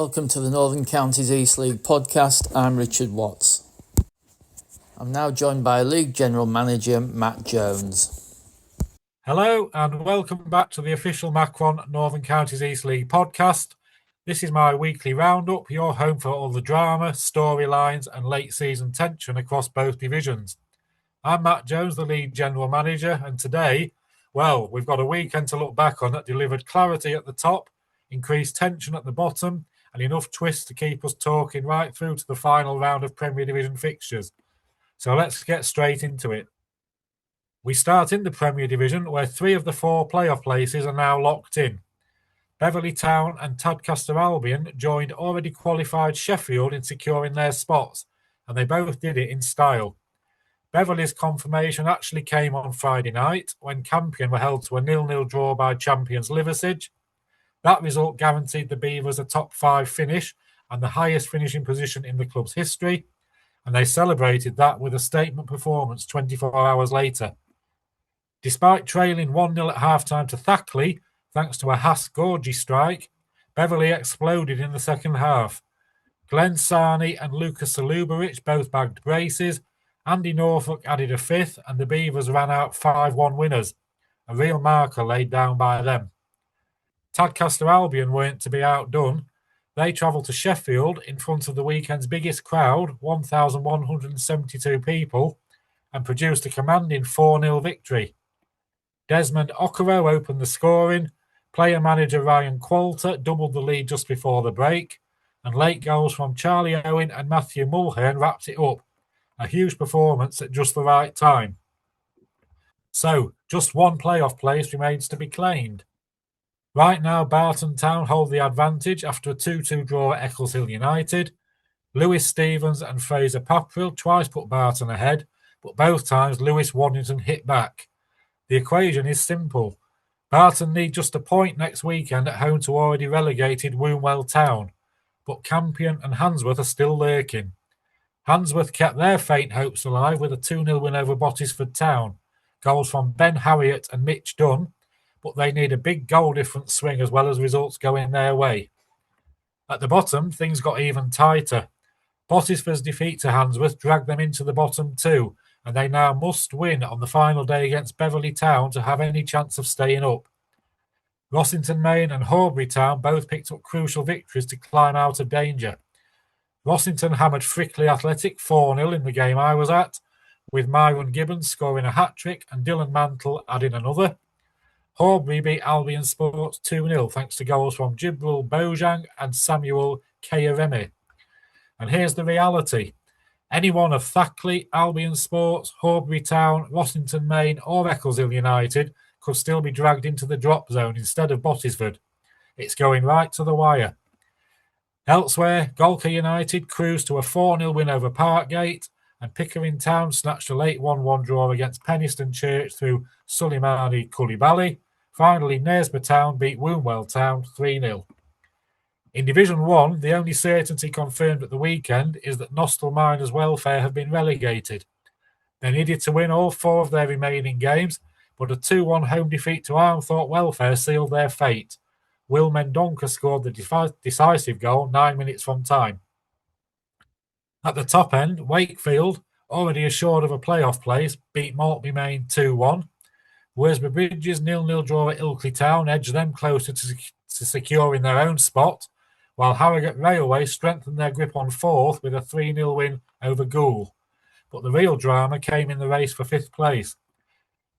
welcome to the Northern Counties East League podcast. I'm Richard Watts. I'm now joined by League General Manager Matt Jones. Hello and welcome back to the official Macron Northern Counties East League podcast. This is my weekly roundup, your home for all the drama, storylines and late season tension across both divisions. I'm Matt Jones, the League General Manager, and today, we've got a weekend to look back on that delivered clarity at the top, increased tension at the bottom, and enough twists to keep us talking right through to the final round of Premier Division fixtures. So let's get straight into it. We start in the Premier Division, where 3 of the 4 playoff places are now locked in. Beverley Town and Tadcaster Albion joined already qualified Sheffield in securing their spots, and they both did it in style. Beverley's confirmation actually came on Friday night, when Campion were held to a 0-0 draw by champions Liversedge. That result guaranteed the Beavers a top 5 finish and the highest finishing position in the club's history, and they celebrated that with a statement performance 24 hours later. Despite trailing 1-0 at half-time to Thackley, thanks to a Haas-Gorgie strike, Beverley exploded in the second half. Glenn Sarney and Lucas Salubovic both bagged braces, Andy Norfolk added a 5th, and the Beavers ran out 5-1 winners, a real marker laid down by them. Tadcaster Albion weren't to be outdone. They travelled to Sheffield in front of the weekend's biggest crowd, 1,172 people, and produced a commanding 4-0 victory. Desmond Okoro opened the scoring, player-manager Ryan Qualter doubled the lead just before the break, and late goals from Charlie Owen and Matthew Mulhern wrapped it up. A huge performance at just the right time. So, just one playoff place remains to be claimed. Right now, Barton Town hold the advantage after a 2-2 draw at Eccleshill United. Lewis Stevens and Fraser Papril twice put Barton ahead, but both times Lewis Waddington hit back. The equation is simple. Barton need just a point next weekend at home to already relegated Wombwell Town, but Campion and Handsworth are still lurking. Handsworth kept their faint hopes alive with a 2-0 win over Bottisford Town. Goals from Ben Harriott and Mitch Dunn, but they need a big goal difference swing as well as results going their way. At the bottom, things got even tighter. Bottisford's defeat to Handsworth dragged them into the bottom 2, and they now must win on the final day against Beverley Town to have any chance of staying up. Rossington Main and Horbury Town both picked up crucial victories to climb out of danger. Rossington hammered Frickley Athletic 4-0 in the game I was at, with Myron Gibbons scoring a hat-trick and Dylan Mantle adding another. Horbury beat Albion Sports 2-0 thanks to goals from Jibril Bojang and Samuel Kayaremi. And here's the reality. Any one of Thackley, Albion Sports, Horbury Town, Rossington Main or Eccleshill United could still be dragged into the drop zone instead of Bottisford. It's going right to the wire. Elsewhere, Golker United cruised to a 4-0 win over Parkgate, and Pickering Town snatched a late 1-1 draw against Penistone Church through Suleimani Koulibaly. Finally, Knaresborough Town beat Wombwell Town 3-0. In Division 1, the only certainty confirmed at the weekend is that Nostell Miners Welfare have been relegated. They needed to win all 4 of their remaining games, but a 2-1 home defeat to Armthorpe Welfare sealed their fate. Will Mendonca scored the decisive goal 9 minutes from time. At the top end, Wakefield, already assured of a playoff place, beat Maltby Main 2-1. Worsborough Bridges' 0-0 draw at Ilkley Town edged them closer to securing their own spot, while Harrogate Railway strengthened their grip on 4th with a 3-0 win over Goole. But the real drama came in the race for 5th place.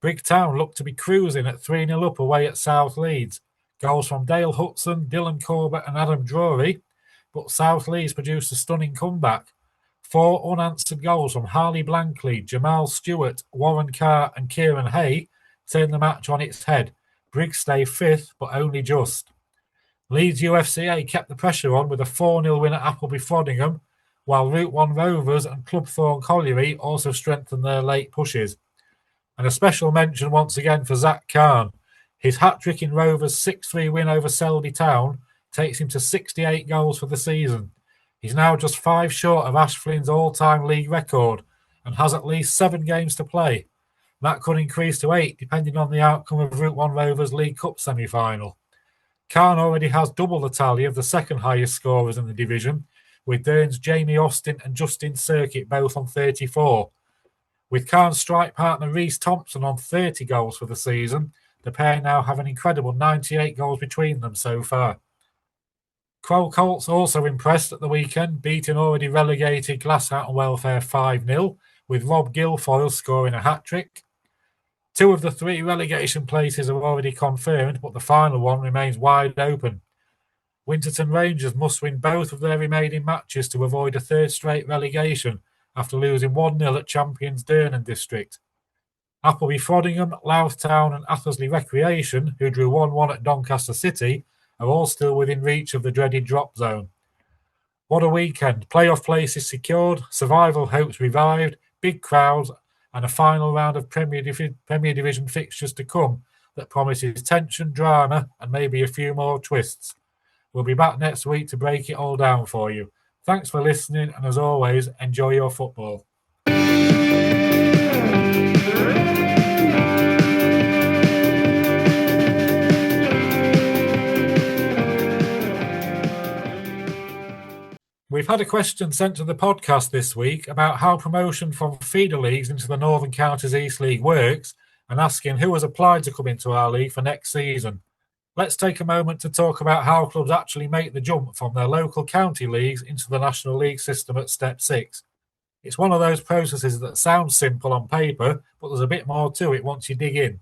Brigg Town looked to be cruising at 3-0 up away at South Leeds. Goals from Dale Hudson, Dylan Corbett and Adam Drury, but South Leeds produced a stunning comeback. 4 unanswered goals from Harley Blankley, Jamal Stewart, Warren Carr and Kieran Hay turned the match on its head. Brigg stay 5th, but only just. Leeds UFCA kept the pressure on with a 4-0 win at Appleby Frodingham, while Route 1 Rovers and Club Thorn Colliery also strengthened their late pushes. And a special mention once again for Zach Khan. His hat-trick in Rovers' 6-3 win over Selby Town takes him to 68 goals for the season. He's now just 5 short of Ash Flynn's all-time league record and has at least 7 games to play. That could increase to 8 depending on the outcome of Route 1 Rovers League Cup semi-final. Cairn already has double the tally of the second highest scorers in the division, with Dearn's Jamie Austin and Justin Circuit both on 34. With Cairn's strike partner Reece Thompson on 30 goals for the season, the pair now have an incredible 98 goals between them so far. Crow Colts also impressed at the weekend, beating already relegated Glasshout Welfare 5-0, with Rob Guilfoyle scoring a hat-trick. 2 of the 3 relegation places are already confirmed, but the final one remains wide open. Winterton Rangers must win both of their remaining matches to avoid a third straight relegation after losing 1-0 at champions Durnan District. Appleby Frodingham, Louth Town and Athersley Recreation, who drew 1-1 at Doncaster City, are all still within reach of the dreaded drop zone. What a weekend. Playoff places secured, survival hopes revived, big crowds, and a final round of Premier Division fixtures to come that promises tension, drama, and maybe a few more twists. We'll be back next week to break it all down for you. Thanks for listening, and as always, enjoy your football. We've had a question sent to the podcast this week about how promotion from feeder leagues into the Northern Counties East League works, and asking who has applied to come into our league for next season. Let's take a moment to talk about how clubs actually make the jump from their local county leagues into the National League system at Step 6. It's one of those processes that sounds simple on paper, but there's a bit more to it once you dig in.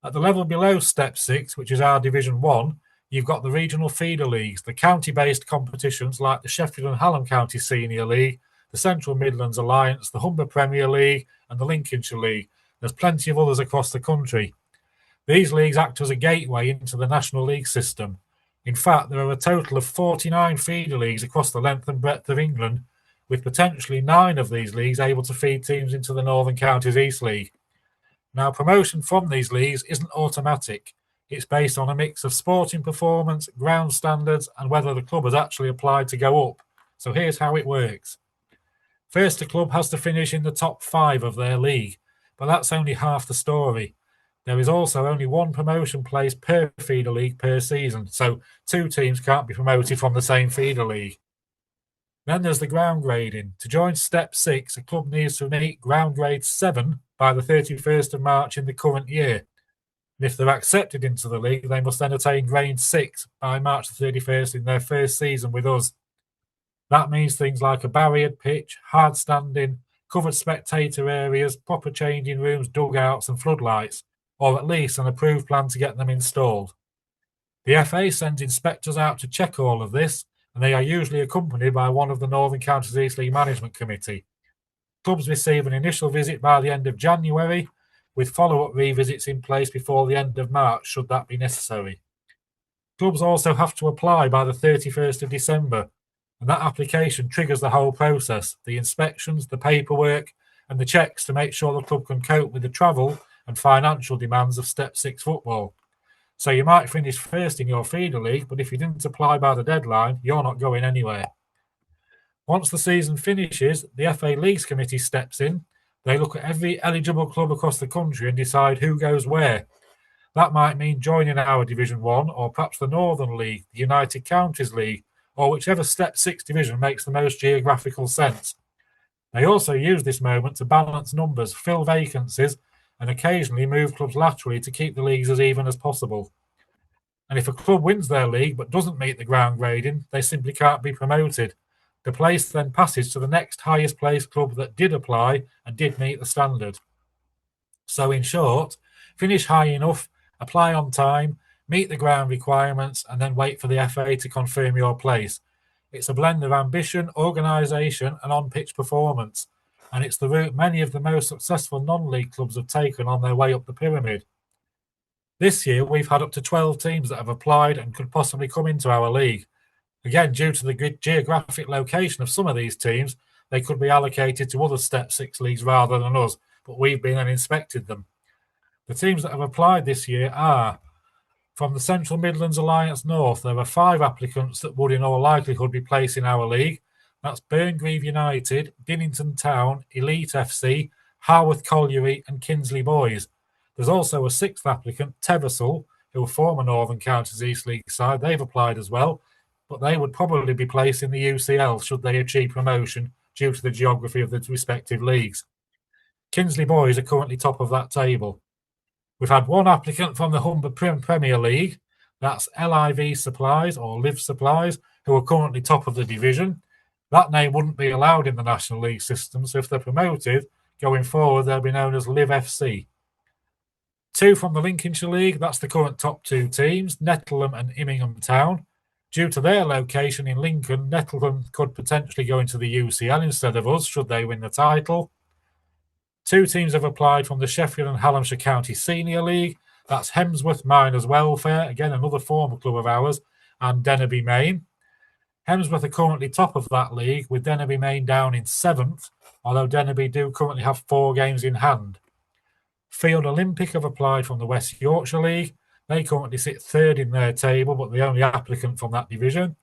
At the level below Step 6, which is our Division 1, you've got the regional feeder leagues, the county-based competitions like the Sheffield and Hallam County Senior League, the Central Midlands Alliance, the Humber Premier League, and the Lincolnshire League. There's plenty of others across the country. These leagues act as a gateway into the National League system. In fact, there are a total of 49 feeder leagues across the length and breadth of England, with potentially 9 of these leagues able to feed teams into the Northern Counties East League. Now, promotion from these leagues isn't automatic. It's based on a mix of sporting performance, ground standards, and whether the club has actually applied to go up. So here's how it works. First, a club has to finish in the top 5 of their league, but that's only half the story. There is also only 1 promotion place per feeder league per season, so 2 teams can't be promoted from the same feeder league. Then there's the ground grading. To join Step 6, a club needs to meet ground grade 7 by the 31st of March in the current year. And if they're accepted into the league, they must then attain grade 6 by March the 31st in their first season with us. That means things like a barriered pitch, hard standing, covered spectator areas, proper changing rooms, dugouts and floodlights, or at least an approved plan to get them installed. The FA sends inspectors out to check all of this, and they are usually accompanied by one of the Northern Counties East League Management Committee. Clubs receive an initial visit by the end of January, with follow-up revisits in place before the end of March, should that be necessary. Clubs also have to apply by the 31st of December, and that application triggers the whole process, the inspections, the paperwork, and the checks to make sure the club can cope with the travel and financial demands of Step 6 football. So you might finish first in your feeder league, but if you didn't apply by the deadline, you're not going anywhere. Once the season finishes, the FA Leagues Committee steps in. They look at every eligible club across the country and decide who goes where. That might mean joining our Division 1 or perhaps the Northern League, the United Counties League, or whichever Step 6 division makes the most geographical sense. They also use this moment to balance numbers, fill vacancies, and occasionally move clubs laterally to keep the leagues as even as possible. And if a club wins their league but doesn't meet the ground grading, they simply can't be promoted. The place then passes to the next highest placed club that did apply and did meet the standard. So in short, finish high enough, apply on time, meet the ground requirements, and then wait for the FA to confirm your place. It's a blend of ambition, organisation, and on-pitch performance, and it's the route many of the most successful non-league clubs have taken on their way up the pyramid. This year, we've had up to 12 teams that have applied and could possibly come into our league. Again, due to the geographic location of some of these teams, they could be allocated to other Step 6 leagues rather than us, but we've been and inspected them. The teams that have applied this year are: from the Central Midlands Alliance North, there are 5 applicants that would in all likelihood be placed in our league. That's Burngreave United, Dinnington Town, Elite FC, Harworth Colliery and Kinsley Boys. There's also a 6th applicant, Teversall, who are former Northern Counties East League side, they've applied as well, but they would probably be placed in the UCL should they achieve promotion due to the geography of the respective leagues. Kinsley Boys are currently top of that table. We've had one applicant from the Humber Premier League, that's LIV Supplies or Live Supplies, who are currently top of the division. That name wouldn't be allowed in the National League system, so if they're promoted, going forward, they'll be known as Live FC. Two from the Lincolnshire League, that's the current top two teams, Nettleham and Immingham Town. Due to their location in Lincoln, Nettleham could potentially go into the UCL instead of us, should they win the title. Two teams have applied from the Sheffield and Hallamshire County Senior League. That's Hemsworth Miners Welfare, again another former club of ours, and Dennerby Main. Hemsworth are currently top of that league, with Dennerby Main down in 7th, although Dennerby do currently have 4 games in hand. Field Olympic have applied from the West Yorkshire League. They currently sit 3rd in their table, but the only applicant from that division.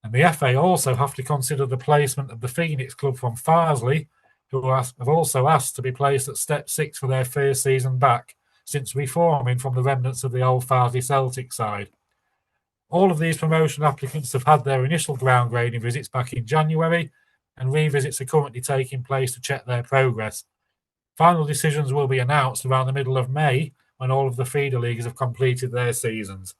And the FA also have to consider the placement of the Phoenix Club from Farsley, who have also asked to be placed at Step 6 for their first season back, since reforming from the remnants of the old Farsley Celtic side. All of these promotion applicants have had their initial ground grading visits back in January, and revisits are currently taking place to check their progress. Final decisions will be announced around the middle of May, when all of the feeder leagues have completed their seasons.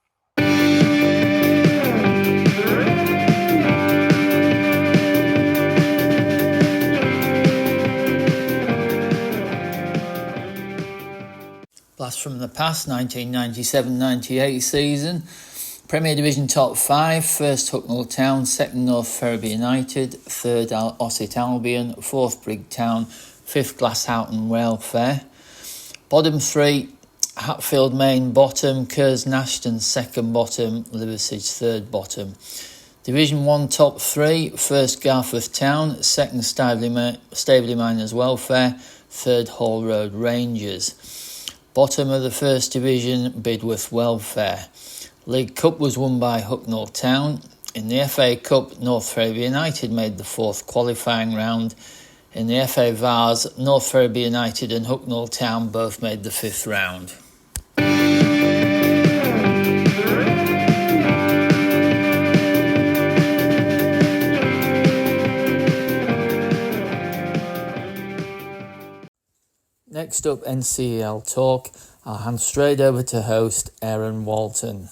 Blast from the past, 1997-98 season. Premier Division top 5, first Hucknall Town, second North Ferriby United, third Ossett Albion, fourth Brigtown, fifth Glasshoughton Welfare. Bottom 3, Hatfield Main bottom, Kers Nashton second bottom, Liversedge third bottom. Division 1 top 3, first Garforth Town, second Staveley Miners Welfare, third Hall Road Rangers. Bottom of the first division, Bidworth Welfare. League Cup was won by Hucknall Town. In the FA Cup, North Ferriby United made the 4th qualifying round. In the FA Vars, North Ferriby United and Hucknall Town both made the 5th round. Next up, NCEL Talk. I'll hand straight over to host Aaron Walton.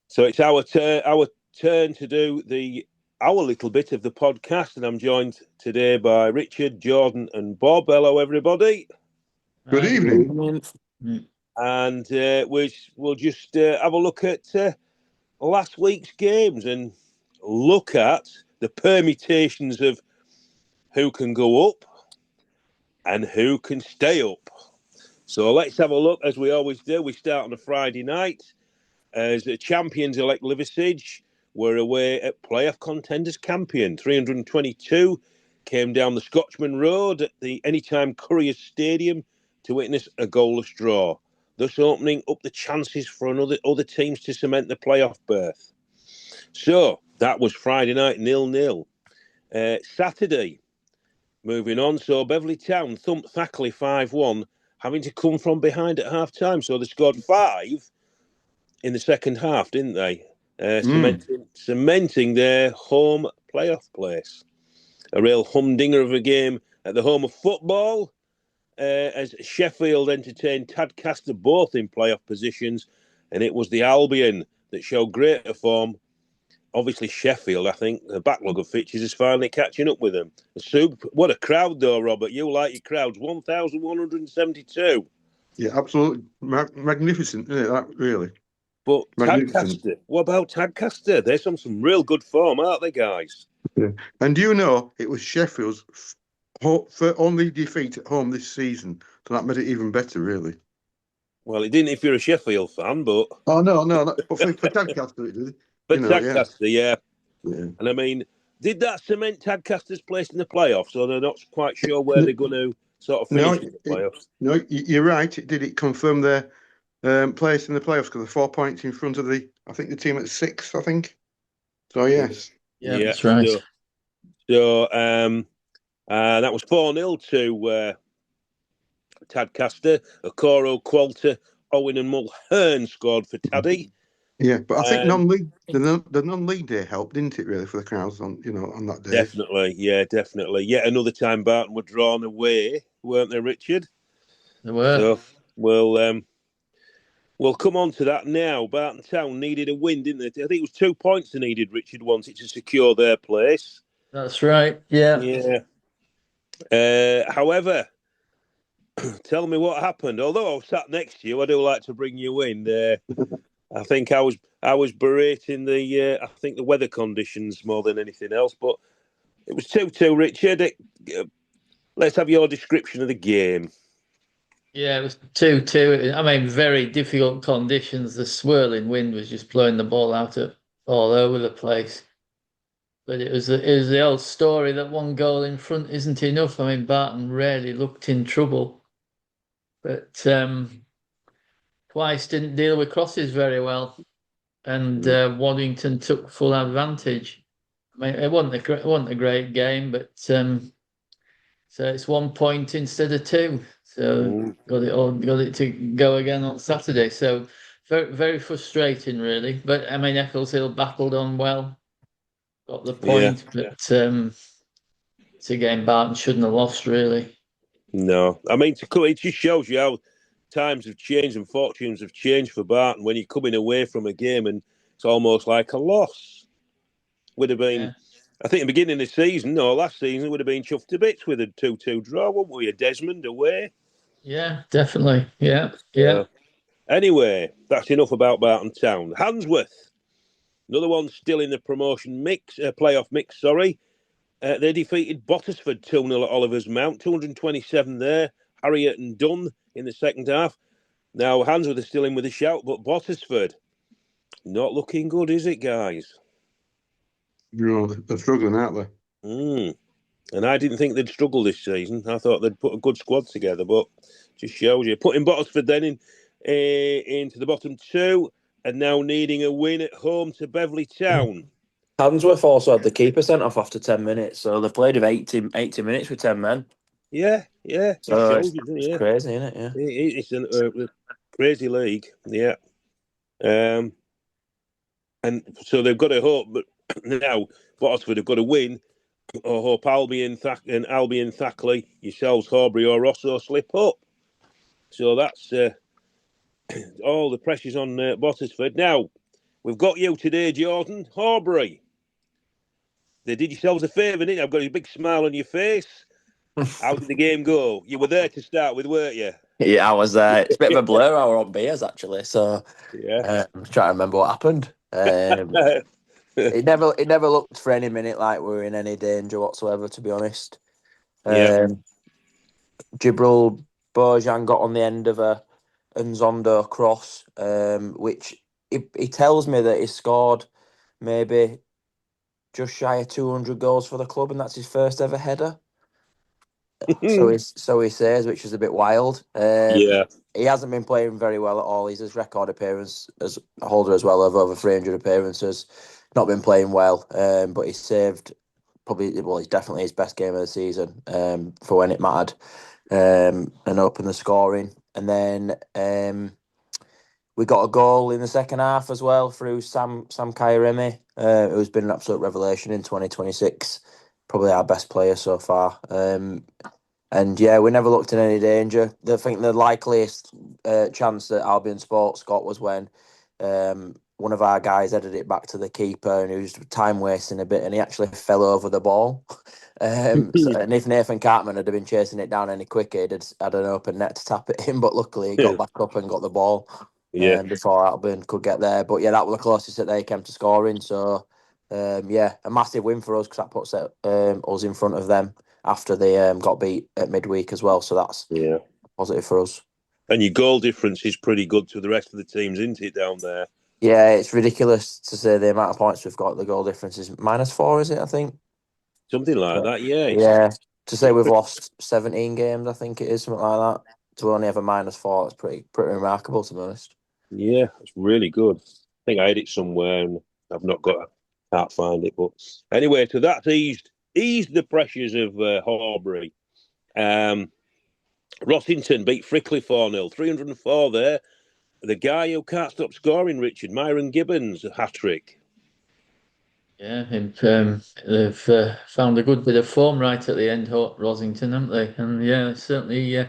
So it's our turn to do our little bit of the podcast, and I'm joined today by Richard, Jordan, and Bob. Hello, everybody. Good evening. And we'll just have a look at last week's games and look at the permutations of who can go up and who can stay up. So let's have a look, as we always do. We start on a Friday night. As the champions-elect Liversedge were away at playoff contenders Campion. 322 came down the Scotchman Road at the Anytime Couriers Stadium to witness a goalless draw, thus opening up the chances for other teams to cement the playoff berth. So that was Friday night, 0-0. Saturday, moving on. So Beverley Town thumped Thackley 5-1, having to come from behind at half-time. So they scored 5 in the second half, didn't they? Cementing their home playoff place. A real humdinger of a game at the home of football, as Sheffield entertained Tadcaster, both in playoff positions, and it was the Albion that showed greater form. Obviously, Sheffield, I think, the backlog of fixtures is finally catching up with them. What a crowd, though, Robert. You like your crowds. 1,172. Yeah, absolutely magnificent, isn't it, that, really? But Tadcaster, what about Tadcaster? They're some real good form, aren't they, guys? Yeah. And do you know, it was Sheffield's only defeat at home this season, so that made it even better, really. Well, it didn't if you're a Sheffield fan, but... Oh, no, but for Tadcaster it did. But Tadcaster, yeah. And I mean, did that cement Tadcaster's place in the playoffs, or they're not quite sure where they're going to sort of finish in the playoffs? No, you're right. It did. It confirm their place in the playoffs because they're 4 points in front of the team at 6th, I think. So, yes. Yeah, that's right. So that was 4-0 to Tadcaster. Okoro Qualter Owen and Mulhern scored for Taddy. Yeah, but I think Um, the non-league day helped, didn't it, really, for the crowds on that day? Definitely, yeah, definitely. Yet another time Barton were drawn away, weren't they, Richard? They were. So we'll come on to that now. Barton Town needed a win, didn't they? I think it was 2 points they needed, Richard, wanted to secure their place. That's right. Yeah. Yeah. However, tell me what happened. Although I was sat next to you, I do like to bring you in. I think I was berating the weather conditions more than anything else. But it was 2-2, Richard. Let's have your description of the game. Yeah, it was 2-2. I mean, very difficult conditions. The swirling wind was just blowing the ball out all over the place. But it was the old story that one goal in front isn't enough. I mean, Barton rarely looked in trouble, but Twice didn't deal with crosses very well, and Waddington took full advantage. I mean, it wasn't a great game, but so it's 1 point instead of two. So got it to go again on Saturday. So very very frustrating, really. But I mean, Eccleshill battled on well, got the point, but it's a game Barton shouldn't have lost, really. No, I mean, it just shows you how times have changed and fortunes have changed for Barton when you're coming away from a game and it's almost like a loss. Would have been, I think, the beginning of the season or last season would have been chuffed to bits with a 2-2 draw, wouldn't we? A Desmond away. Yeah, definitely. Yeah. Anyway, that's enough about Barton Town. Handsworth, another one still in the promotion playoff mix. Sorry. They defeated Bottisford 2-0 at Oliver's Mount, 227 there. Harriet and Dunn in the second half. Now, Handsworth is still in with a shout, but Bottisford, not looking good, is it, guys? No, they're struggling, aren't they? And I didn't think they'd struggle this season. I thought they'd put a good squad together, but just shows you. Putting Bottisford then into the bottom two and now needing a win at home to Beverley Town. Handsworth also had the keeper sent off after 10 minutes, so they played of 80 minutes with 10 men. Yeah. So it's crazy, isn't it? Yeah. It's a crazy league, yeah. And so they've got to hope, but now Bottisford have got to win or hope Albion, Thackley, yourselves, Horbury or Rosso slip up. So that's all the pressure's on Bottisford. Now, we've got you today, Jordan. Horbury. They did yourselves a favour, didn't you? I've got a big smile on your face. How did the game go? You were there to start with, weren't you? Yeah, I was there. It's a bit of a blur. I were on beers, actually. So I'm trying to remember what happened. It never looked for any minute like we were in any danger whatsoever, to be honest. Jibril Bojan got on the end of a Nzondo cross, which he tells me that he scored maybe just shy of 200 goals for the club, and that's his first ever header. So he says, which is a bit wild. He hasn't been playing very well at all. He's his record appearance as a holder as well of over 300 appearances. Not been playing well, but he saved he's definitely his best game of the season for when it mattered, and opened the scoring. And then we got a goal in the second half as well through Sam Kayaremi, who's been an absolute revelation in 2026. Probably our best player so far. And yeah, we never looked in any danger. I think the likeliest chance that Albion Sports got was when one of our guys headed it back to the keeper and he was time wasting a bit and he actually fell over the ball. And if Nathan Cartman had been chasing it down any quicker, he'd had an open net to tap it in. But luckily, he got back up and got the ball before Albion could get there. But yeah, that was the closest that they came to scoring. So a massive win for us because that puts us in front of them after they got beat at midweek as well. So that's positive for us. And your goal difference is pretty good to the rest of the teams, isn't it, down there? Yeah, it's ridiculous to say the amount of points we've got. The goal difference is -4, is it, I think? Something like that, yeah. Yeah, to say we've lost 17 games, I think it is, something like that. To only have a -4, it's pretty remarkable, to be honest. Yeah, it's really good. I think I had it somewhere and I've can't find it. But anyway, so that's eased the pressures of Horbury. Rossington beat Frickley 4-0, 304 there. the guy who can't stop scoring, Richard, Myron Gibbons, a hat-trick. Yeah, they've found a good bit of form right at the end, Rosington, haven't they? And yeah, certainly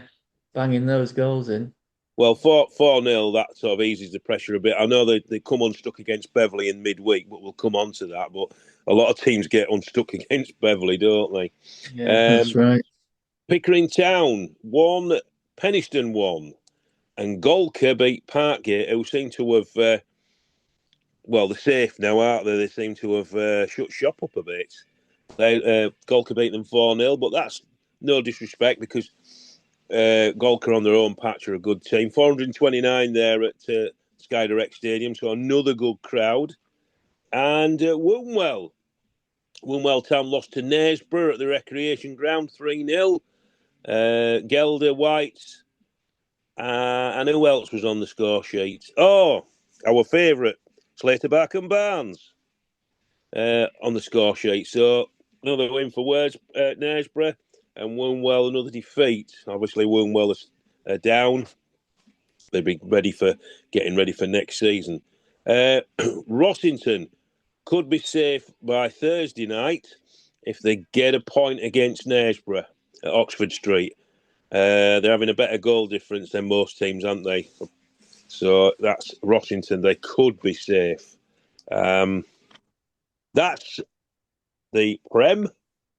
banging those goals in. Well, 4-0, that sort of eases the pressure a bit. I know they come unstuck against Beverley in midweek, but we'll come on to that. But a lot of teams get unstuck against Beverley, don't they? Yeah, that's right. Pickering Town won, Penistone won, and Golker beat Parkgate, who seem to have, they're safe now, aren't they? They seem to have shut shop up a bit. Golker beat them 4-0, but that's no disrespect because Golker on their own patch are a good team. 429 there at Sky Direct Stadium, so another good crowd. And Wombwell Town lost to Knaresborough at the Recreation Ground 3-0. Gelder, Whites, and who else was on the score sheet? Oh, our favourite, Slater Bark and Barnes on the score sheet. So another win for Knaresborough, and Wombwell another defeat. Obviously, Wombwell are down. They'll be getting ready for next season. Rossington could be safe by Thursday night if they get a point against Knaresborough at Oxford Street. They're having a better goal difference than most teams, aren't they? So that's Rossington. They could be safe. That's the Prem.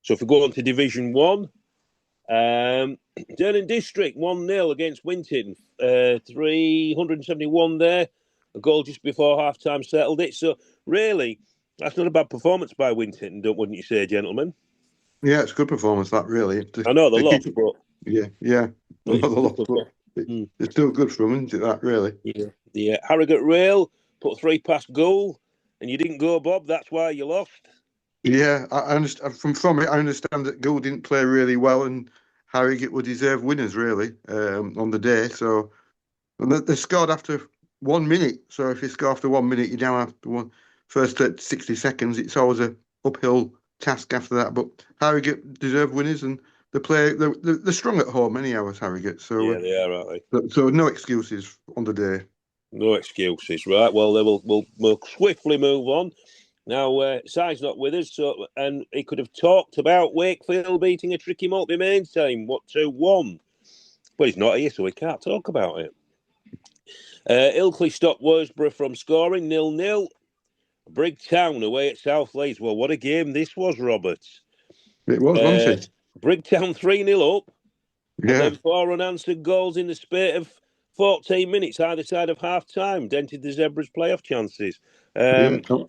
So if we go on to Division 1, Durham District 1-0 against Winton. 371 there. A goal just before half-time settled it. So really, that's not a bad performance by Winton, wouldn't you say, gentlemen? Yeah, it's a good performance, that, really. I know the loss, but... Yeah. I know the loss, but it's still good for them, isn't it, that, really? Yeah. Harrogate Rail put 3 past goal, and you didn't go, Bob. That's why you lost. Yeah, I understand. From it, I understand that Gould didn't play really well, and Harrogate would deserve winners, really, on the day. So, and they scored after 1 minute. So if you score after 1 minute, you're down after first 60 seconds. It's always a uphill task after that. But Harrogate deserve winners, and they're strong at home anyhow, Harrogate. So Yeah, they are, aren't they? So no excuses on the day. No excuses, right? Well, we'll swiftly move on. Now, Si's not with us, and he could have talked about Wakefield beating a tricky Maltby Mains team, 2-1. But he's not here, so he can't talk about it. Ilkley stopped Worsborough from scoring, 0-0. Brigtown away at South Leeds. Well, what a game this was, Robert. It was, wasn't it? Brigtown 3-0 up, Yeah. and then 4 unanswered goals in the space of 14 minutes either side of half-time, dented the Zebras' playoff chances. And when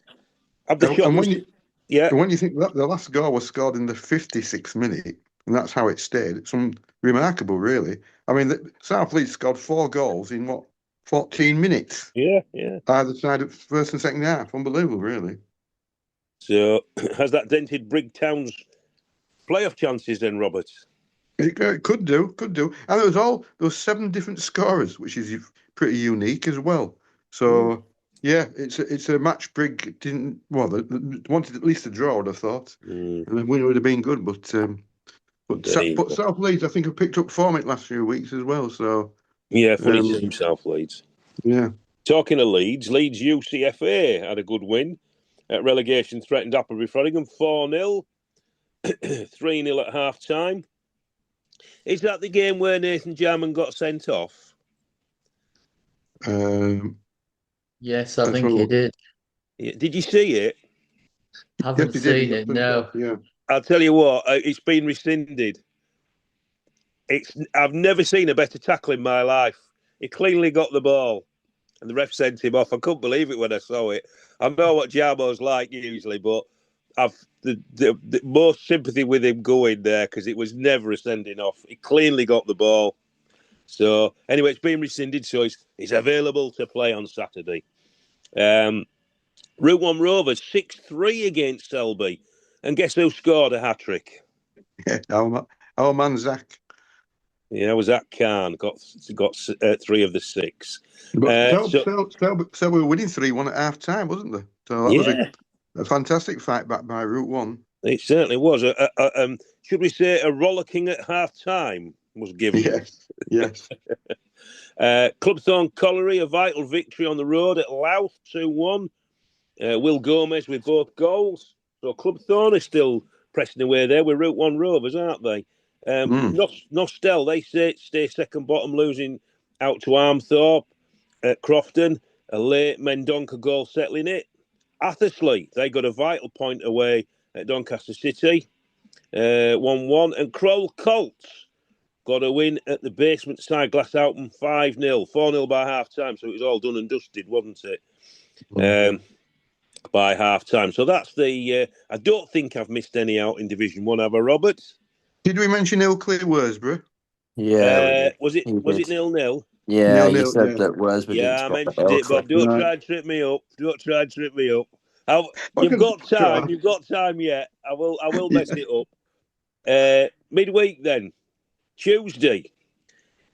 you think that the last goal was scored in the 56th minute, and that's how it stayed, it's remarkable, really. I mean, South Leeds scored 4 goals in 14 minutes? Yeah. Either side of first and second half. Unbelievable, really. So, has that dented Brigtown's playoff chances then, Robert? It could do. And there was 7 different scorers, which is pretty unique as well. So, yeah, it's a match Brig didn't. Well, they wanted at least a draw, I'd have thought, and the winner would have been good. But South Leeds, I think, have picked up form in the last few weeks as well. So yeah, funny team, South Leeds. Yeah. Talking of Leeds UCFA had a good win at relegation threatened Appleby Frottingham 4-0, 3-0 at half time. Is that the game where Nathan Jarman got sent off? Yes, I think he did. Yeah. Did you see it? Haven't seen it, no. Yeah. I'll tell you what, it's been rescinded. I've never seen a better tackle in my life. He cleanly got the ball, and the ref sent him off. I couldn't believe it when I saw it. I know what Jarmo's like usually, but I've the most sympathy with him going there because it was never a sending off. He cleanly got the ball. So anyway, it's been rescinded, so he's available to play on Saturday. Route 1 Rovers 6-3 against Selby, and guess who scored a hat-trick? Yeah, our man Zach. Yeah, was that Khan got 3 of the 6. But so we were winning 3-1 at half time, wasn't there? So that was a fantastic fight back by Route 1. It certainly was. Should we say a rollicking at half time was given? Yes. Clubthorne Colliery, a vital victory on the road at Louth, 2-1. Will Gomez with both goals. So Clubthorne are still pressing away there with Route 1 Rovers, aren't they? Nostell, they stay second bottom, losing out to Armthorpe at Crofton. A late Mendonca goal settling it. Athersley, they got a vital point away at Doncaster City, 1-1. And Crowell Colts got a win at the basement side, Glassalton, 5-0, 4-0 by half-time. So it was all done and dusted, wasn't it? By half-time. So that's the... I don't think I've missed any out in Division 1, have I, Robert? Did we mention Ilkley Worsborough? Yeah, was it 0-0? Yeah, you 0-0, said yeah. that Worsborough didn't Yeah, I score at mentioned it, Bob. Ilkley. Don't Right. try and trip me up. Don't try and trip me up. I You've can got time. try. You've got time yet. I will mess Yeah. it up. Midweek then, Tuesday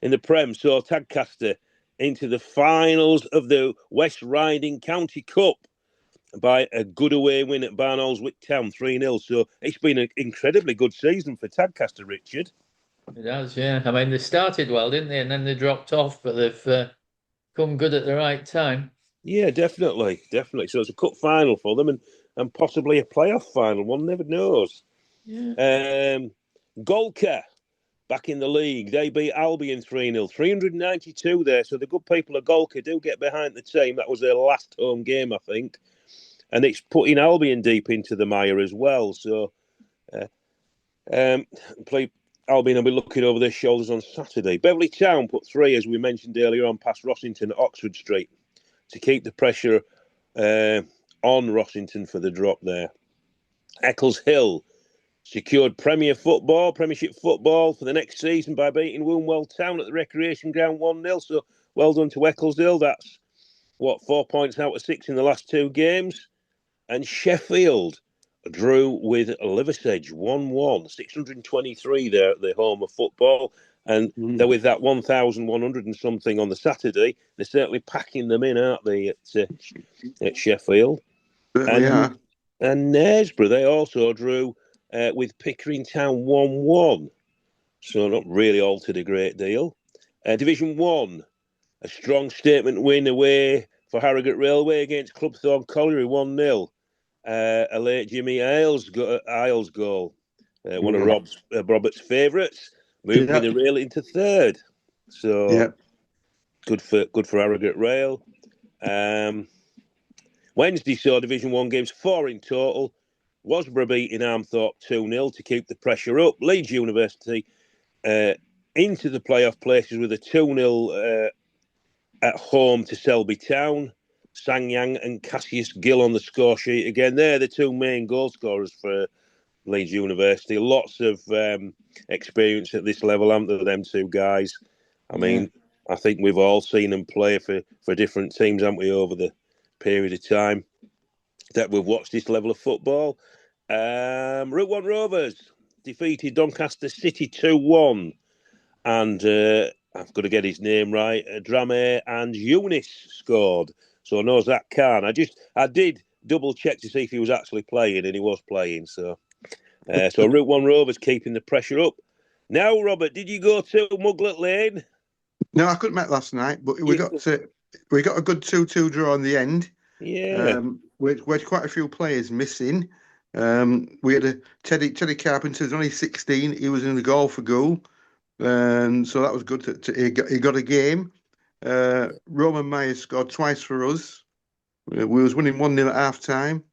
in the Prem saw Tadcaster into the finals of the West Riding County Cup by a good away win at Barnoldswick Town, 3-0. So it's been an incredibly good season for Tadcaster, Richard. It has, yeah. I mean, they started well, didn't they? And then they dropped off, but they've come good at the right time. Yeah, definitely. So it's a cup final for them and possibly a playoff final. One never knows. Yeah. Golka back in the league. They beat Albion 3-0. 392 there. So the good people of Golka do get behind the team. That was their last home game, I think. And it's putting Albion deep into the mire as well. So Albion will be looking over their shoulders on Saturday. Beverley Town put 3, as we mentioned earlier on, past Rossington at Oxford Street to keep the pressure on Rossington for the drop there. Eccles Hill secured Premiership football for the next season by beating Wombwell Town at the Recreation Ground 1-0. So well done to Eccles Hill. That's 4 points out of 6 in the last 2 games. And Sheffield drew with Liversedge 1-1, 623 there at the home of football. And they're with that 1,100 and something on the Saturday. They're certainly packing them in, aren't they, at Sheffield? Yeah. And Knaresborough, they also drew with Pickering Town 1-1. So not really altered a great deal. Division 1, a strong statement win away for Harrogate Railway against Clubthorne Colliery 1-0. A late Jimmy Ailes goal, one of Robert's favourites, moving the rail into 3rd. So good for Harrogate Rail. Wednesday saw Division 1 games, 4 in total. Wasborough beating Armthorpe 2-0 to keep the pressure up. Leeds University into the playoff places with a 2-0 at home to Selby Town. Sangyang and Cassius Gill on the score sheet again. They're the 2 main goal scorers for Leeds University. Lots of experience at this level, haven't there, them 2 guys? I mean, I think we've all seen them play for different teams, haven't we, over the period of time that we've watched this level of football. Route 1 Rovers defeated Doncaster City 2-1. And I've got to get his name right. Drame and Eunice scored. So I know Zach Khan. I did double check to see if he was actually playing, and he was playing. So Route 1 Rovers keeping the pressure up. Now, Robert, did you go to Muglet Lane? No, I couldn't make last night, but we got a good 2-2 draw in the end. Yeah. We had quite a few players missing. We had Teddy Carpenter, who's only 16. He was in the goal for goal. So that was good. He got a game. Roman Myers scored twice for us. We was winning 1-0 at half time.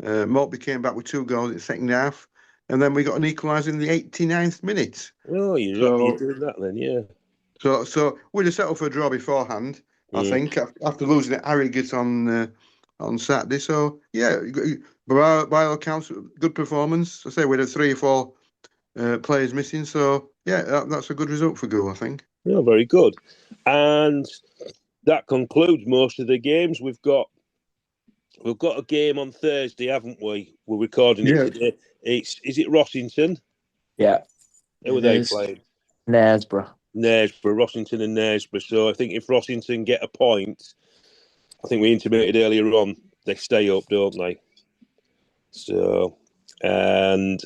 Maltby came back with 2 goals in the second half. And then we got an equaliser in the 89th minute. Oh, you're doing that then, yeah. So we'd have settled for a draw beforehand, I think, after losing at Harrogate on Saturday. So, yeah, by all accounts, good performance. I say we had 3 or 4 players missing. So, yeah, that's a good result for Goole, I think. Yeah, very good. And that concludes most of the games. We've got a game on Thursday, haven't we? We're recording it today. Is it Rossington? Yeah. Who are they playing? Knaresborough, Rossington and Knaresborough. So I think if Rossington get a point, I think we intimated earlier on, they stay up, don't they? So, and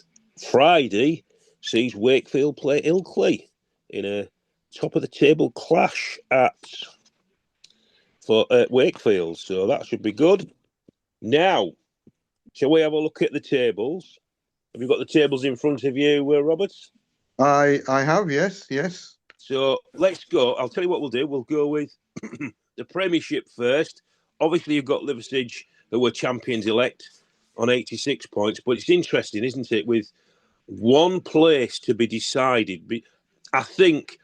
Friday sees Wakefield play Ilkley in a top of the table clash at Wakefield, so that should be good. Now, shall we have a look at the tables? Have you got the tables in front of you, Roberts? I have, yes. So let's go. I'll tell you what we'll do. We'll go with the Premiership first. Obviously, you've got Liversedge, who were champions elect on 86 points. But it's interesting, isn't it, with one place to be decided. I think,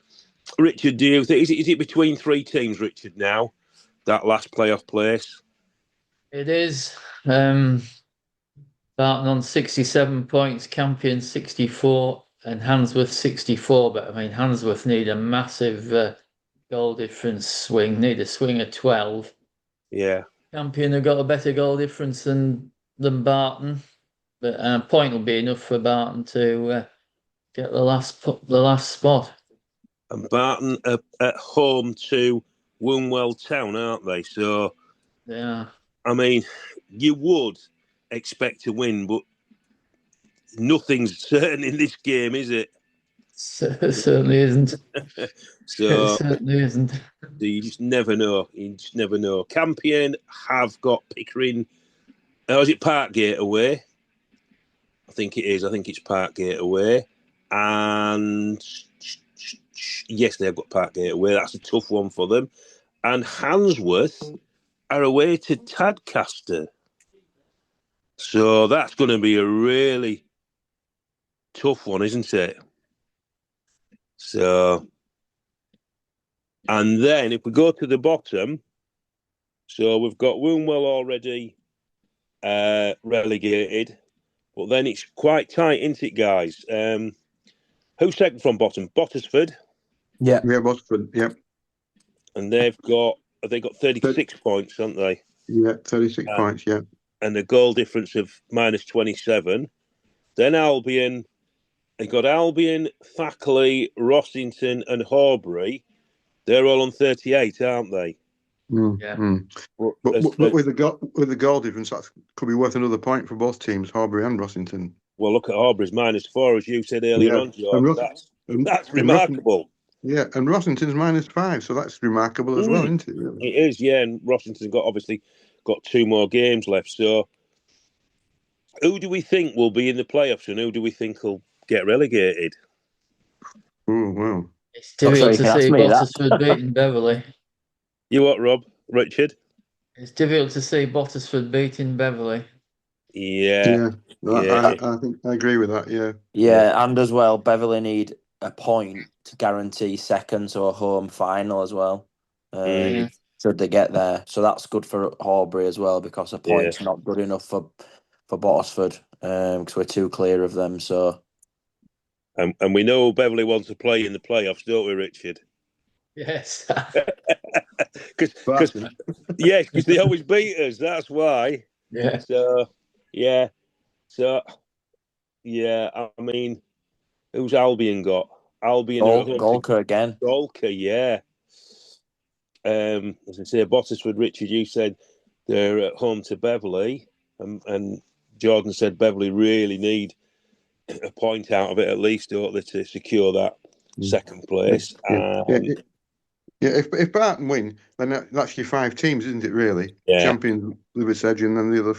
Richard, do you think, is it between three teams, Richard, now, that last playoff place? It is. Barton on 67 points, Campion 64, and Handsworth 64. But I mean, Handsworth need a massive goal difference swing, need a swing of 12. Yeah. Campion have got a better goal difference than Barton, but point will be enough for Barton to get the last spot. And Barton are at home to Wombwell Town, aren't they? So, Yeah. I mean, you would expect to win, but nothing's certain in this game, is it? Certainly isn't. So It certainly isn't. you just never know. You just never know. Campion have got Pickering. Is it Parkgate away? I think it is. I think it's Parkgate away. And yes, they've got Parkgate away. That's a tough one for them. And Handsworth are away to Tadcaster. So that's going to be a really tough one, isn't it? So, and then if we go to the bottom, so we've got Wombwell already relegated, but then it's quite tight, isn't it, guys? Who's second from bottom? Bottisford. Yeah. Yeah, Bottisford, yeah. And they've got 36 points, haven't they? Yeah, 36 points, yeah. And a goal difference of minus 27. Then Albion, they've got Albion, Thackley, Rossington, and Horbury. They're all on 38, aren't they? Yeah. But with the goal difference, that could be worth another point for both teams, Horbury and Rossington. Well, look at Horbury's minus 4, as you said earlier on, George. That's remarkable. And Rossington's minus 5, so that's remarkable as well, isn't it? Really? It is, yeah. And Rossington's obviously got 2 more games left. So, who do we think will be in the playoffs, and who do we think will get relegated? Oh, wow. It's difficult to see Bottisford beating Beverley. You what, Rob? Richard? It's difficult to see Bottisford beating Beverley. Yeah. I think I agree with that, yeah. Yeah, and as well, Beverley need a point to guarantee second to a home final as well. Should they get there. So that's good for Horbury as well, because a point's not good enough for Bottisford, because we're too clear of them. So, and we know Beverley wants to play in the playoffs, don't we, Richard? Yes. Because they always beat us. That's why. Yeah. So, yeah. So, yeah. I mean, who's Albion got? Albion Golka again. Golka, yeah. As I say, Bottisford, Richard, you said they're at home to Beverley, and Jordan said Beverley really need a point out of it at least, don't they, to secure that second place. If Barton win, then that's your 5 teams, isn't it? Really, champions, Liversedge, and then the other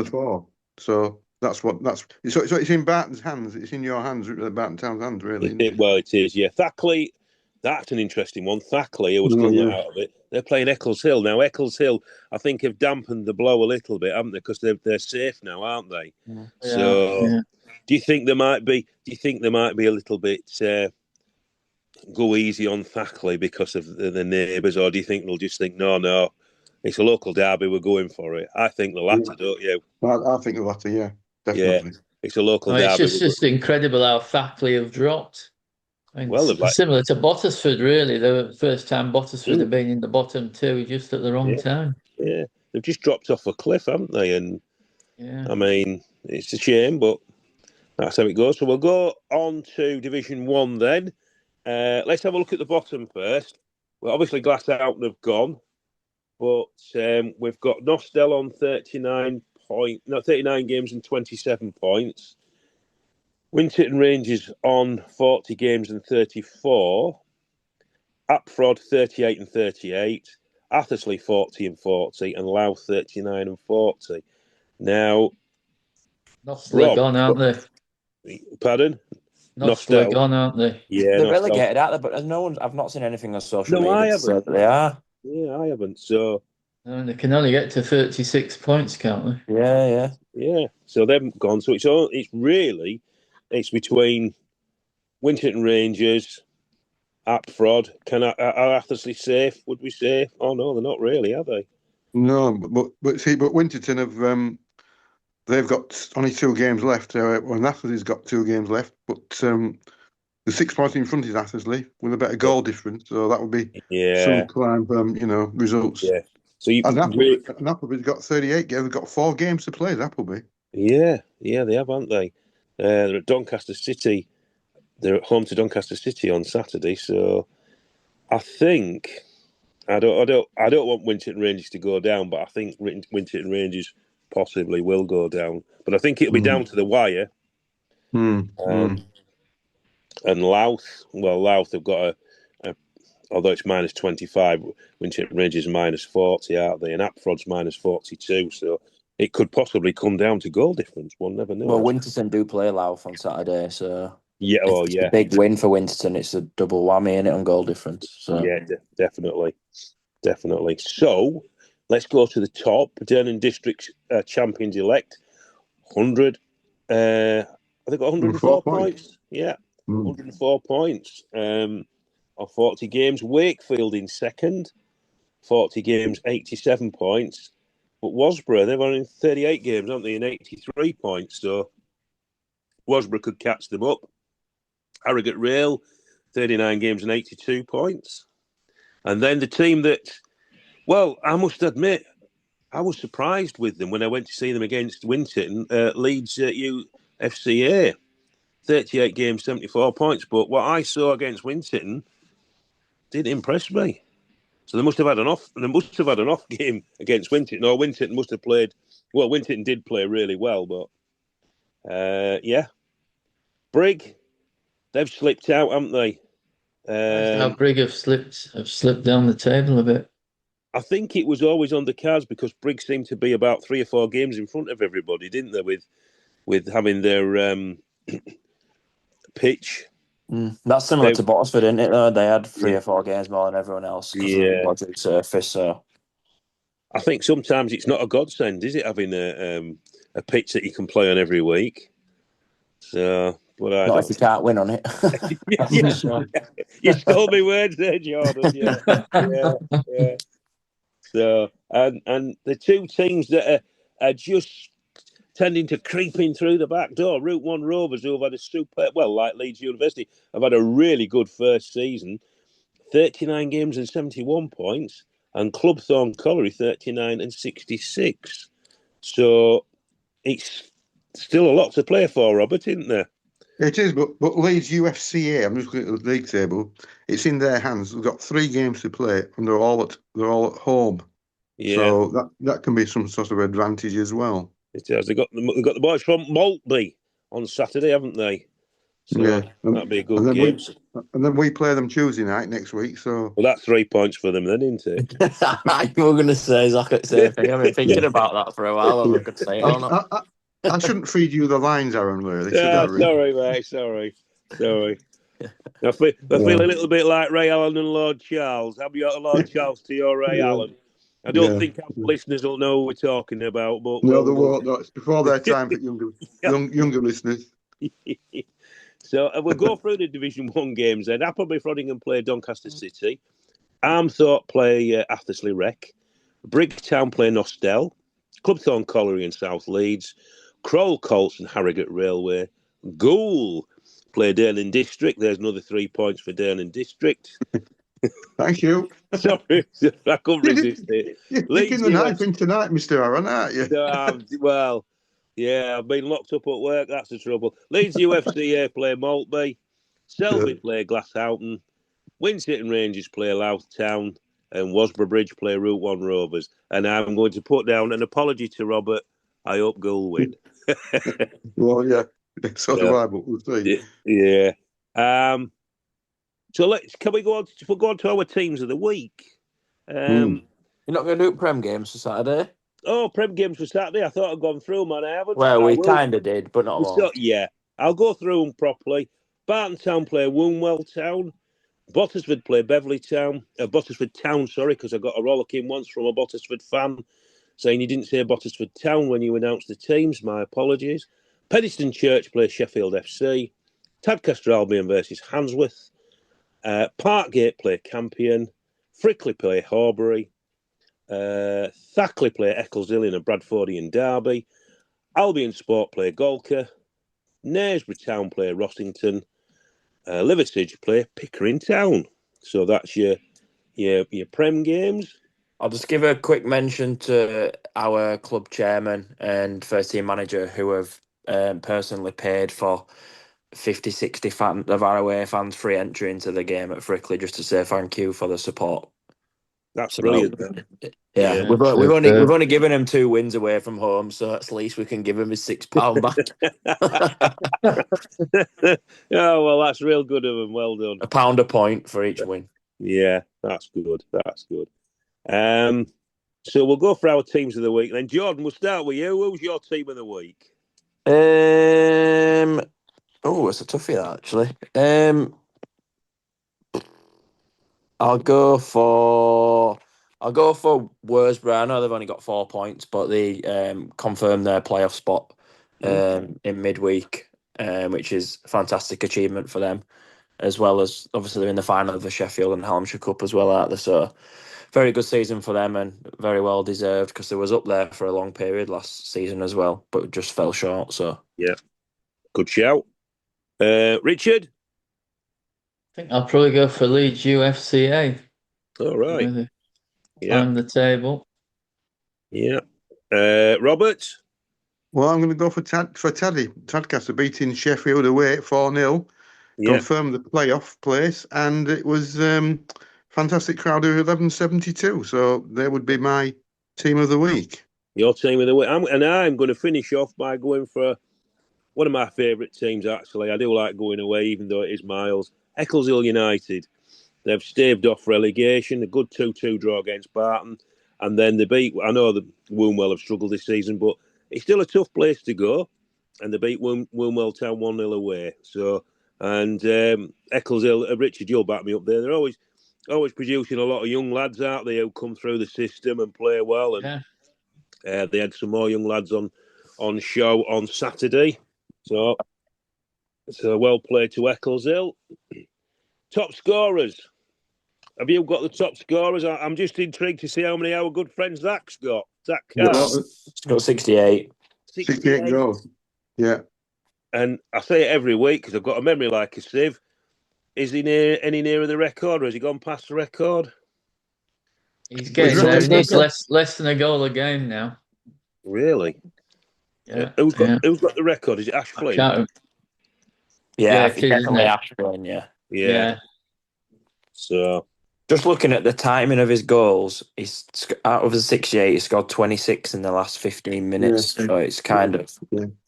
4. So so it's in Barton's hands. It's in your hands, Barton Town's hands, really. It is. Yeah, Thackley. That's an interesting one. Thackley, who was still not out of it. They're playing Eccles Hill now. Eccles Hill, I think, have dampened the blow a little bit, haven't they? Because they're safe now, aren't they? Yeah. So, do you think there might be? Do you think there might be a little bit go easy on Thackley because of the neighbours, or do you think they'll just think, no, it's a local derby, we're going for it? I think the latter, don't you? I think the latter, yeah, definitely. Yeah, it's a local derby. It's just incredible how Thackley have dropped. I mean, similar to Bottisford, really. The first time Bottisford have been in the bottom 2, just at the wrong time. Yeah, they've just dropped off a cliff, haven't they? And I mean, it's a shame, but that's how it goes. So we'll go on to Division 1 then. Let's have a look at the bottom first. Well, obviously Glassout have gone, but we've got Nostell on 39 games and 27 points. Winterton Rangers on 40 games and 34. Apfrod 38 and 38, Athersley 40 and 40, and Louth 39 and 40. Now, Nostell Rob, gone, aren't they? pardon? Nostell gone, aren't they? Yeah, They're Nostell. relegated, aren't they? But no one, I've not seen anything on social No, media I to say haven't. that they are. Yeah, I haven't. So, And they can only get to 36 points, can't they? Yeah. yeah. So they've gone. So it's between Winterton Rangers, Apfrod. Are Athersley safe? Would we say? Oh no, they're not really, are they? No, but Winterton have they've got only 2 games left. Well, Athersley's got 2 games left, but the 6 points in front is Athersley with a better Yeah. goal difference, so that would be Yeah. some climb, results. Yeah. So And Appleby's got 38 games. They've got 4 games to play. Appleby. yeah, they have, haven't they? They're at Doncaster City. They're at home to Doncaster City on Saturday. So I think I don't want Winterton Rangers to go down, but I think Winterton Rangers possibly will go down. But I think it'll be down to the wire. And Louth, Louth have got although it's minus 25, Winterton Rangers minus 40, aren't they? And Apfrod's minus 42. So it could possibly come down to goal difference. One never knows. Well, Winterton do play Louth on Saturday, so Yeah, it's a big win for Winterton. It's a double whammy in it on goal difference. So yeah, definitely. So let's go to the top. Dernan District champions elect, 100. I think 104 points. Yeah, 104 points. Of 40 games. Wakefield in second, 40 games, 87 points. But Wasborough, they've only 38 games, aren't they, and 83 points. So Wasborough could catch them up. Harrogate Rail, 39 games and 82 points. And then the team that, I must admit, I was surprised with them when I went to see them against Winterton, Leeds UFCA. 38 games, 74 points. But what I saw against Winterton didn't impress me. So they must have had an off game against Winterton, or Winterton must have played. Well, Winterton did play really well, but yeah, Brig, they've slipped out, haven't they? How Brig have slipped down the table a bit. I think it was always on the cards because Brig seemed to be about 3 or 4 games in front of everybody, didn't they? With having their pitch. That's similar to Bottisford, isn't it? They had 3 or 4 games more than everyone else because of the logic surface. So I think sometimes it's not a godsend, is it, having a pitch that you can play on every week? So, but not if you can't win on it. You stole me words there, Jordan. Yeah. So, and the two teams that are just tending to creep in through the back door, Route 1 Rovers, who have had like Leeds University, have had a really good first season, 39 games and 71 points, and Club Thorn Colliery, 39 and 66. So it's still a lot to play for, Robert, isn't there? It is, but Leeds UFCA, I'm just looking at the league table. It's in their hands. They've got 3 games to play, and they're all at home. Yeah. So that can be some sort of advantage as well. It has. They've got the boys from Maltby on Saturday, haven't they? So that'll be a good game. And then we play them Tuesday night next week. So that's 3 points for them, then, isn't it? You were going to say exactly the same thing. I've been thinking about that for a while. I could say it or not. I shouldn't feed you the lines, Aaron. Really, sorry, mate. Sorry. I feel a little bit like Ray Allen and Lord Charles. Have you got Lord Charles to your Ray Allen? I don't think our listeners will know what we're talking about, but no, they won't. No, it's before their time for younger listeners. So we'll go through the Division 1 games then. Appleby Frodingham play Doncaster City. Armthorpe play Athersley Rec. Brigtown play Nostell. Clubthorne Colliery and South Leeds. Crowell Colts and Harrogate Railway. Goole play Dernan District. There's another 3 points for Dernan District. Thank you. Sorry, I couldn't resist it. You're taking the knife in tonight, Mr. Aaron, aren't you? Yeah, I've been locked up at work. That's the trouble. Leeds UFCA play Maltby. Selby play Glasshoughton. Winterton Rangers play Louth Town. And Wasborough Bridge play Route 1 Rovers. And I'm going to put down an apology to Robert. I hope Goole win. Well, yeah. So do I, but we'll see. Yeah. So can we go on to our teams of the week? You're not going to do Prem games for Saturday? Oh, Prem games for Saturday. I thought I'd gone through them, and I haven't. Well, we kind of did, but not all. Yeah, I'll go through them properly. Barton Town play Woonwell Town. Bottisford play Bottisford Town, sorry, because I got a rollicking once from a Bottisford fan saying you didn't say Bottisford Town when you announced the teams. My apologies. Peddiston Church play Sheffield FC. Tadcaster Albion versus Handsworth. Parkgate play Campion. Frickley play Horbury. Thackley play Ecclesdillion and Bradfordian Derby. Albion Sport play Golker. Knaresborough Town play Rossington. Liversidge play Pickering Town. So that's your Prem games. I'll just give a quick mention to our club chairman and first team manager who have personally paid for 50, 60 of our away fans free entry into the game at Frickley just to say thank you for the support. That's brilliant. Yeah, we've only given him 2 wins away from home, so at least we can give him his £6 back. Oh well, that's real good of him. Well done. £1 a point for each win. Yeah, that's good. That's good. So we'll go for our teams of the week then. Jordan, we'll start with you. Who's your team of the week? It's a toughie that actually. I'll go for Worsborough. I know they've only got 4 points, but they confirmed their playoff spot in midweek, which is a fantastic achievement for them, as well as obviously they're in the final of the Sheffield and Hallamshire Cup as well, aren't they? So very good season for them and very well deserved because they was up there for a long period last season as well, but just fell short. So yeah, good shout. Richard? I think I'll probably go for Leeds UFCA. All right. Really climb the table. Yeah. Robert? Well, I'm going to go for Taddy. Tadcaster beating Sheffield away at 4-0. Confirmed the playoff place, and it was fantastic crowd of 1172. So they would be my team of the week. Your team of the week. I'm going to finish off by going for one of my favourite teams, actually. I do like going away, even though it is miles. Eccleshill United. They've staved off relegation, a good 2-2 draw against Barton. And then they beat, I know the Woonwell have struggled this season, but it's still a tough place to go. And they beat Woonwell Town 1-0 away. So, and Eccleshill, Richard, you'll back me up there. They're always producing a lot of young lads out there who come through the system and play well. And they had some more young lads on show on Saturday. So well played to Eccleshill. Top scorers. Have you got the top scorers? I'm just intrigued to see how many our good friend Zach's got. Zach He's got 68. 68 goals. Yeah. And I say it every week because I've got a memory like a sieve. Is he any nearer the record, or has he gone past the record? He's getting there. He needs less than a goal a game now. Really? Yeah. Who's got the record? Is it Ash Flynn? Yeah, definitely Ash Flynn, yeah. So, just looking at the timing of his goals, he's out of the 68, he scored 26 in the last 15 minutes. So it's kind of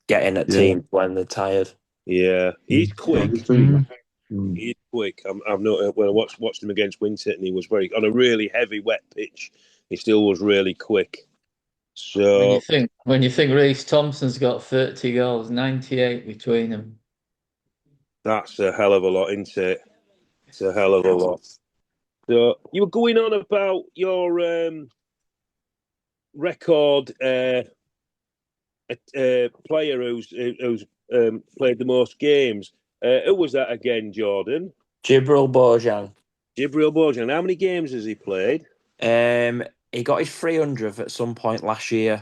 getting at teams when they're tired. Yeah, he's quick. He's quick. I've noticed when I watched him against Winton, he was on a really heavy, wet pitch. He still was really quick. So when you think Reece Thompson's got 30 goals, 98 between them. That's a hell of a lot, isn't it? It's a hell of a lot. So you were going on about your record player who's played the most games. Who was that again, Jordan? Jibril Bojan. How many games has he played? He got his 300th at some point last year.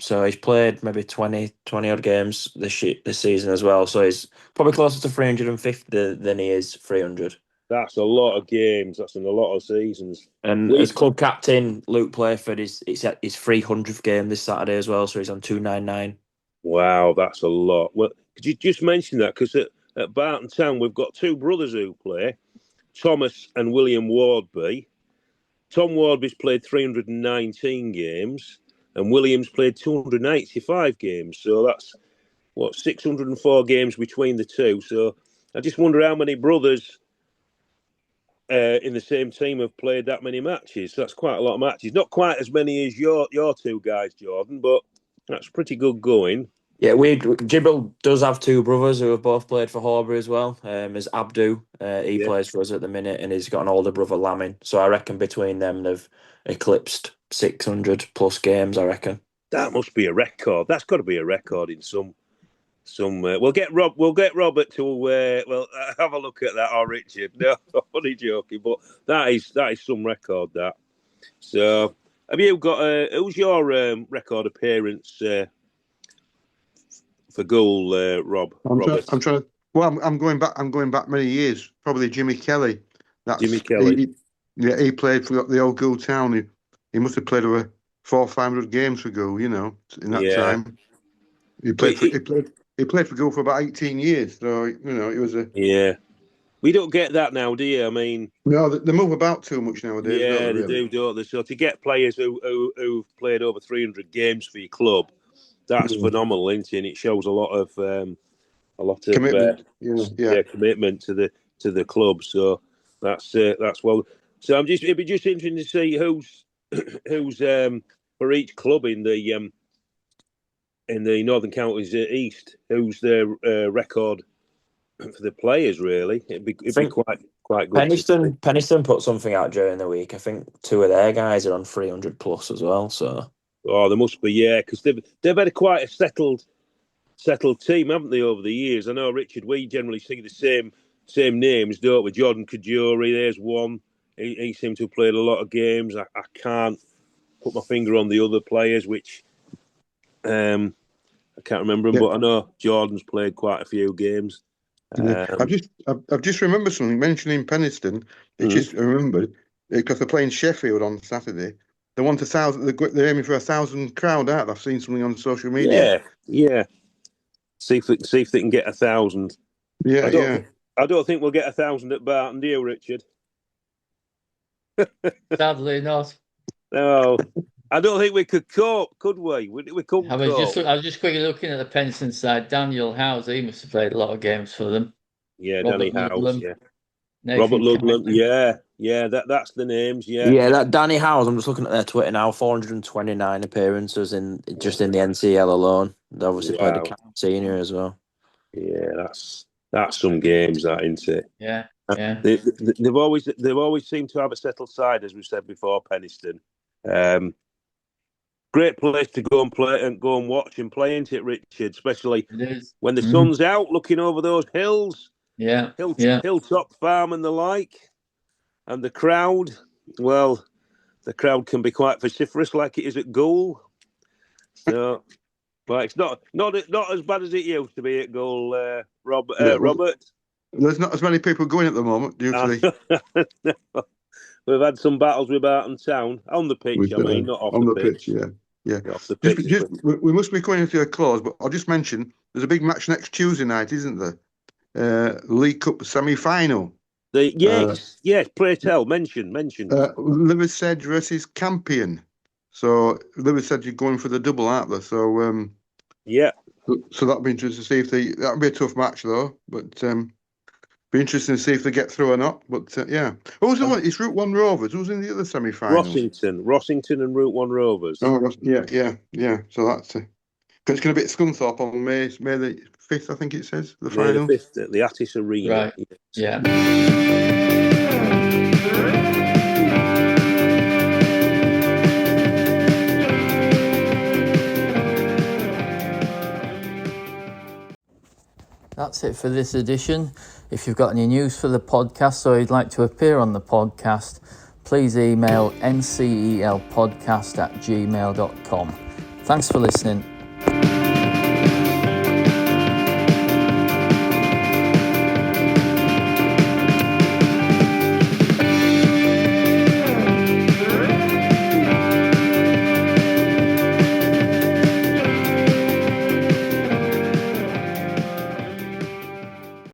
So he's played maybe 20 odd games this season as well. So he's probably closer to 350 than he is 300. That's a lot of games. That's in a lot of seasons. And as club captain, Luke Playford it's at his 300th game this Saturday as well. So he's on 299. Wow, that's a lot. Well, could you just mention that? Because at Barton Town, we've got 2 brothers who play, Thomas and William Wardby. Tom Wardby's played 319 games and Williams played 285 games. So that's, 604 games between the two. So I just wonder how many brothers in the same team have played that many matches. So that's quite a lot of matches. Not quite as many as your two guys, Jordan, but that's pretty good going. Yeah, Jibril does have two brothers who have both played for Horbury as well. As Abdu, he plays for us at the minute, and he's got an older brother, Lamin. So I reckon between them, they've eclipsed 600 plus games. I reckon that must be a record. That's got to be a record in some. We'll get Robert to have a look at that, or Richard. No, only joking, but that is some record. That. So, have you got who's your record appearance for goal, Rob? I'm trying to. Well, I'm going back. I'm going back many years. Probably Jimmy Kelly. Jimmy Kelly. He played for the old Gould Town. He must have played over 400 or 500 games for Gould. In that time. He played for Gould for about 18 years. So it was a. Yeah. We don't get that now, do you? I mean, no, they move about too much nowadays. Yeah, don't they do, don't they? So to get players who've played over 300 games for your club, that's phenomenal, isn't it? And it shows a lot of commitment. Commitment to the club. So that's well. So it'd be just interesting to see who's for each club in the Northern Counties East, who's their record for the players. Really, it'd be quite good. Penistone put something out during the week. I think two of their guys are on 300 plus as well. So there must be, because they've had quite a settled team, haven't they, over the years? I know, Richard, we generally see the same names, don't we? Jordan Kajuri, there's one. He seemed to have played a lot of games. I can't put my finger on the other players, which I can't remember them, but I know Jordan's played quite a few games. I've just remembered something mentioning Penistone. I just remembered because they're playing Sheffield on Saturday. They want 1,000. They're aiming for 1,000 crowd out. I've seen something on social media. Yeah. See if they can get 1,000. Yeah, I don't think we'll get 1,000 at Barton, do you, Richard? Sadly not. No, I don't think we could cope, could we? We couldn't. I was just quickly looking at the Penistone side. Daniel Howes, he must have played a lot of games for them. Yeah, Danny Howes. Yeah, Nathan Robert Ludlam. Yeah. That's the names. Yeah. That Danny Howes. I'm just looking at their Twitter now. 429 appearances in the NCEL alone. They obviously played the County Senior as well. Yeah, that's some games, that, isn't it? Yeah. They've always seemed to have a settled side, as we said before. Penistone, great place to go and play and go and watch and play, isn't it, Richard? Especially when the sun's out, looking over those hills. Yeah, Hilltop Farm and the like, and the crowd. Well, the crowd can be quite vociferous, like it is at Gould. So, but it's not as bad as it used to be at Gould, Robert. There's not as many people going at the moment due to the... We've had some battles with Barton Town on the pitch. Not off on the pitch. Yeah. Off the pitch. We must be coming into a close, but I'll just mention there's a big match next Tuesday night, isn't there? League Cup semi-final. Yes. Pray tell. Mention. Liversedge versus Campion. So Liversedge are going for the double, aren't they? So So that'll be interesting to see if that'll be a tough match though, but be interesting to see if they get through or not. But who's the one? It's Route 1 Rovers. Who's in the other semi-final? Rossington and Route 1 Rovers. Oh, yeah. So that's it's going to be at Scunthorpe on May the 5th, I think it says, the final. May the 5th at the Attis Arena. Right. Yeah. That's it for this edition. If you've got any news for the podcast or you'd like to appear on the podcast, please email ncelpodcast@gmail.com. Thanks for listening.